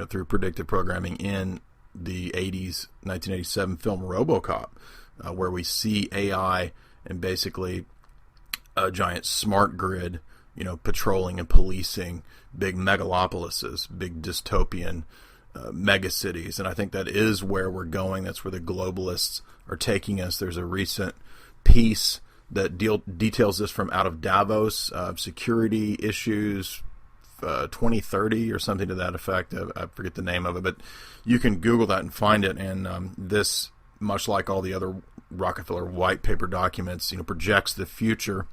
through predictive programming in the 80s, 1987 film RoboCop, where we see AI and basically a giant smart grid, patrolling and policing big megalopolises, big dystopian megacities. And I think that is where we're going. That's where the globalists are taking us. There's a recent piece that details this from out of Davos, security issues 2030 or something to that effect. I forget the name of it, but you can Google that and find it. And this, much like all the other Rockefeller white paper documents, projects the future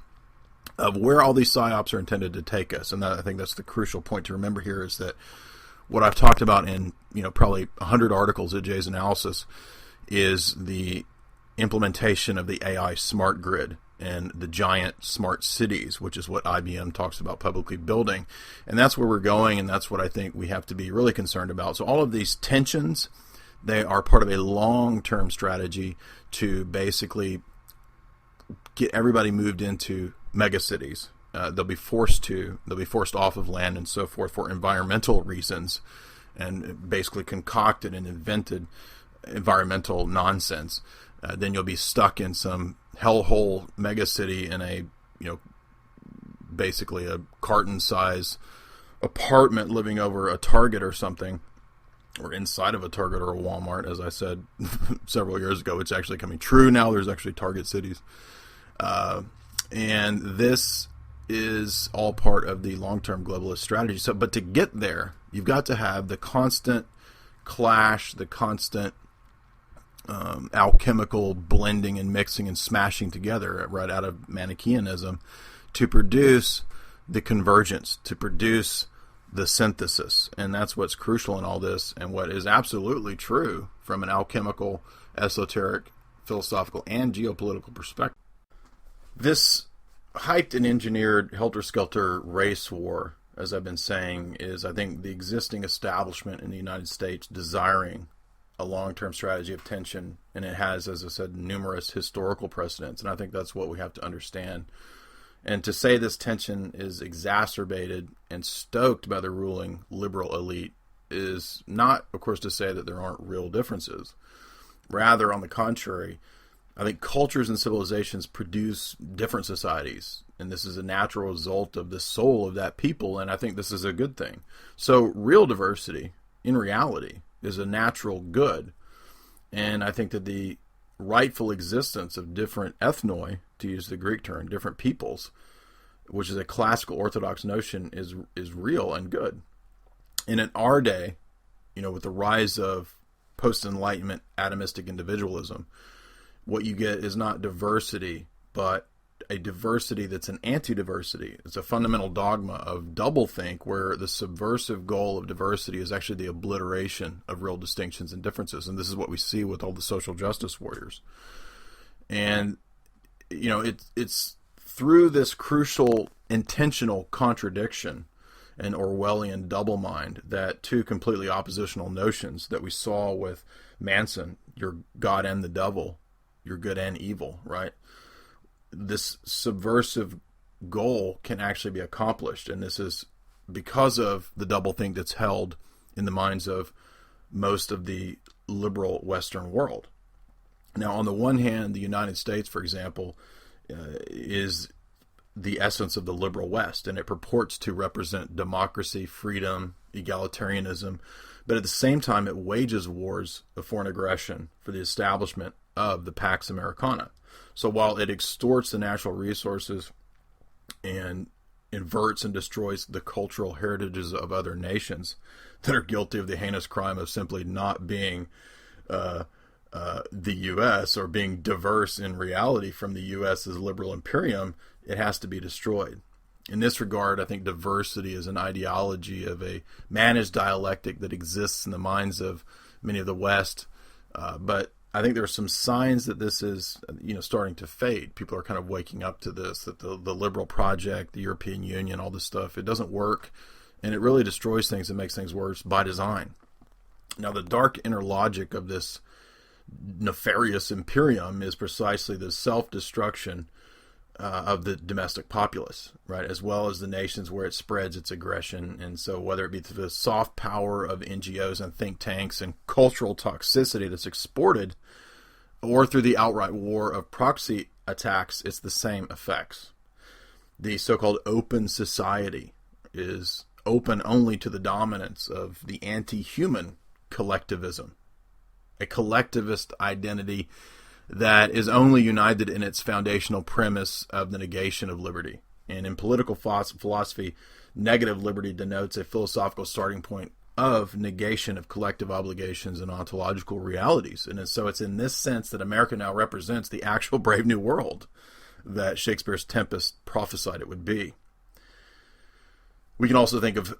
of where all these psyops are intended to take us. And I think that's the crucial point to remember here, is that what I've talked about in probably 100 articles at Jay's Analysis is the implementation of the AI smart grid and the giant smart cities, which is what IBM talks about publicly building. And that's where we're going, and that's what I think we have to be really concerned about. So all of these tensions, they are part of a long-term strategy to basically get everybody moved into megacities. They'll be forced off of land and so forth for environmental reasons, and basically concocted and invented environmental nonsense. Then you'll be stuck in some hellhole megacity in a, basically a carton-size apartment living over a Target or something, or inside of a Target or a Walmart, as I said several years ago. It's actually coming true now. There's actually Target cities. And this is all part of the long-term globalist strategy. So, but to get there, you've got to have the constant clash, the constant alchemical blending and mixing and smashing together right out of Manichaeanism to produce the convergence, to produce the synthesis. And that's what's crucial in all this, and what is absolutely true from an alchemical, esoteric, philosophical, and geopolitical perspective. This hyped and engineered helter-skelter race war, as I've been saying, is, I think, the existing establishment in the United States desiring a long-term strategy of tension, and it has, as I said, numerous historical precedents, and I think that's what we have to understand. And to say this tension is exacerbated and stoked by the ruling liberal elite is not, of course, to say that there aren't real differences. Rather, on the contrary, I think cultures and civilizations produce different societies, and this is a natural result of the soul of that people, and I think this is a good thing. So real diversity, in reality, is a natural good, and I think that the rightful existence of different ethnoi, to use the Greek term, different peoples, which is a classical Orthodox notion, is real and good. And in our day, with the rise of post-Enlightenment atomistic individualism, what you get is not diversity, but a diversity that's an anti-diversity. It's a fundamental dogma of doublethink, where the subversive goal of diversity is actually the obliteration of real distinctions and differences. And this is what we see with all the social justice warriors. And, it's through this crucial intentional contradiction and Orwellian double mind that two completely oppositional notions that we saw with Manson, you're God and the devil, you're good and evil, right? This subversive goal can actually be accomplished, and this is because of the doublethink that's held in the minds of most of the liberal Western world. Now, on the one hand, the United States, for example, is the essence of the liberal West, and it purports to represent democracy, freedom, egalitarianism, but at the same time it wages wars of foreign aggression for the establishment of the Pax Americana. So while it extorts the natural resources and inverts and destroys the cultural heritages of other nations that are guilty of the heinous crime of simply not being the U.S. or being diverse in reality from the U.S.'s liberal imperium, it has to be destroyed. In this regard, I think diversity is an ideology of a managed dialectic that exists in the minds of many of the West, but I think there are some signs that this is, starting to fade. People are kind of waking up to this, that the liberal project, the European Union, all this stuff, it doesn't work, and it really destroys things and makes things worse by design. Now, the dark inner logic of this nefarious imperium is precisely the self-destruction of the domestic populace, right, as well as the nations where it spreads its aggression. And so whether it be through the soft power of NGOs and think tanks and cultural toxicity that's exported, or through the outright war of proxy attacks, it's the same effects. The so-called open society is open only to the dominance of the anti-human collectivism, a collectivist identity that is only united in its foundational premise of the negation of liberty. And in political philosophy, negative liberty denotes a philosophical starting point of negation of collective obligations and ontological realities. And so it's in this sense that America now represents the actual Brave New World that Shakespeare's Tempest prophesied it would be. We can also think of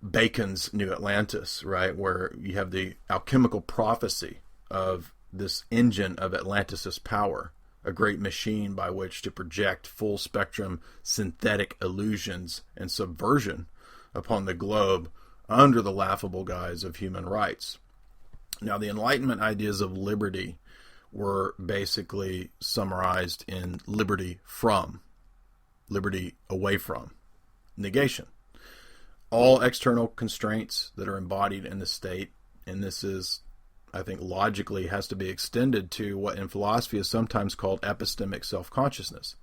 Bacon's New Atlantis, right, where you have the alchemical prophecy of this engine of Atlantis' power, a great machine by which to project full spectrum synthetic illusions and subversion upon the globe under the laughable guise of human rights. Now, the Enlightenment ideas of liberty were basically summarized in liberty from, liberty away from, negation. All external constraints that are embodied in the state, and this is, I think, logically has to be extended to what in philosophy is sometimes called epistemic self-consciousness.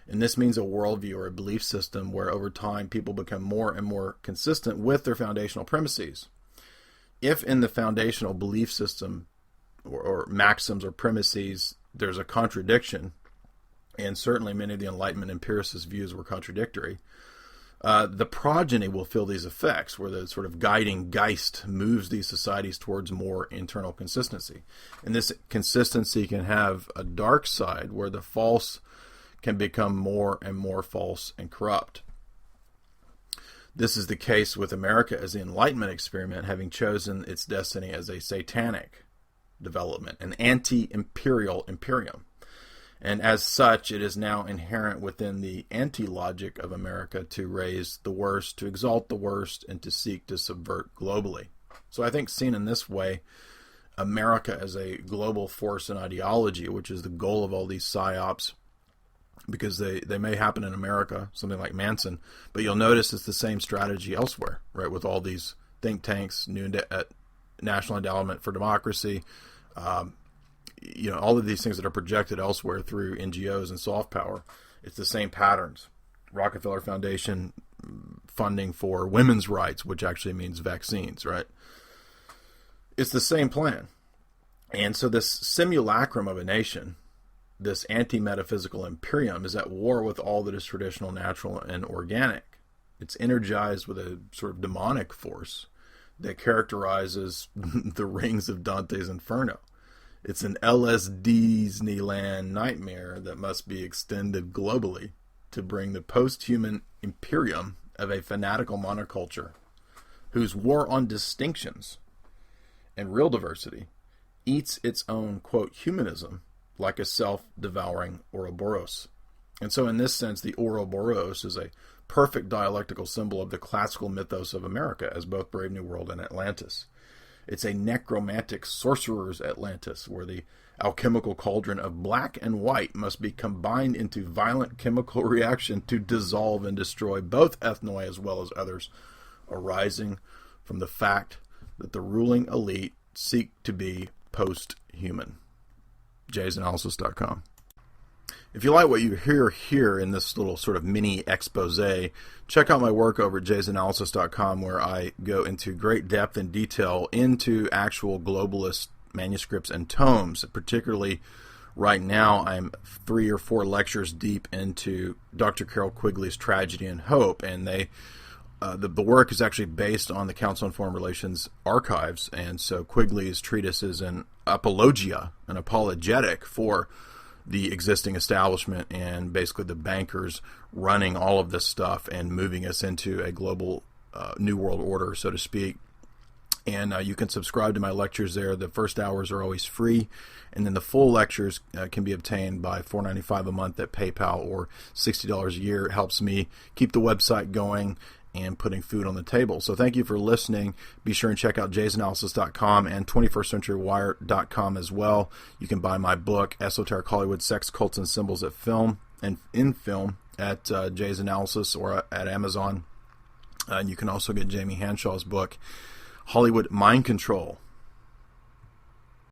And this means a worldview or a belief system where over time people become more and more consistent with their foundational premises. If in the foundational belief system or maxims or premises there's a contradiction, and certainly many of the Enlightenment empiricist views were contradictory, the progeny will feel these effects, where the sort of guiding Geist moves these societies towards more internal consistency. And this consistency can have a dark side, where the false can become more and more false and corrupt. This is the case with America as the Enlightenment experiment, having chosen its destiny as a satanic development, an anti-imperial imperium. And as such, it is now inherent within the anti-logic of America to raise the worst, to exalt the worst, and to seek to subvert globally. So I think seen in this way, America as a global force and ideology, which is the goal of all these psyops, because they may happen in America, something like Manson, but you'll notice it's the same strategy elsewhere, right, with all these think tanks, National Endowment for Democracy, all of these things that are projected elsewhere through NGOs and soft power. It's the same patterns. Rockefeller Foundation funding for women's rights, which actually means vaccines, right? It's the same plan. And so this simulacrum of a nation, this anti-metaphysical imperium, is at war with all that is traditional, natural, and organic. It's energized with a sort of demonic force that characterizes the rings of Dante's Inferno. It's an LSD-Disneyland nightmare that must be extended globally to bring the post-human imperium of a fanatical monoculture whose war on distinctions and real diversity eats its own, quote, humanism like a self-devouring Ouroboros. And so in this sense, the Ouroboros is a perfect dialectical symbol of the classical mythos of America as both Brave New World and Atlantis. It's a necromantic sorcerer's Atlantis, where the alchemical cauldron of black and white must be combined into violent chemical reaction to dissolve and destroy both ethnoi as well as others, arising from the fact that the ruling elite seek to be post-human. jaysanalysis.com. If you like what you hear here in this little sort of mini expose, check out my work over at jaysanalysis.com, where I go into great depth and detail into actual globalist manuscripts and tomes. Particularly right now, I'm 3 or 4 lectures deep into Dr. Carol Quigley's Tragedy and Hope, and the work is actually based on the Council on Foreign Relations archives, and so Quigley's treatise is an apologia, an apologetic for the existing establishment and basically the bankers running all of this stuff and moving us into a global new world order, so to speak. And you can subscribe to my lectures there. The first hours are always free, and then the full lectures can be obtained by $4.95 a month at PayPal or $60 a year. It helps me keep the website going and putting food on the table. So thank you for listening. Be sure and check out jaysanalysis.com and 21stcenturywire.com as well. You can buy my book, Esoteric Hollywood, Sex, Cults, and Symbols of Film. and in film at Jay's Analysis or at Amazon. And you can also get Jamie Hanshaw's book, Hollywood Mind Control.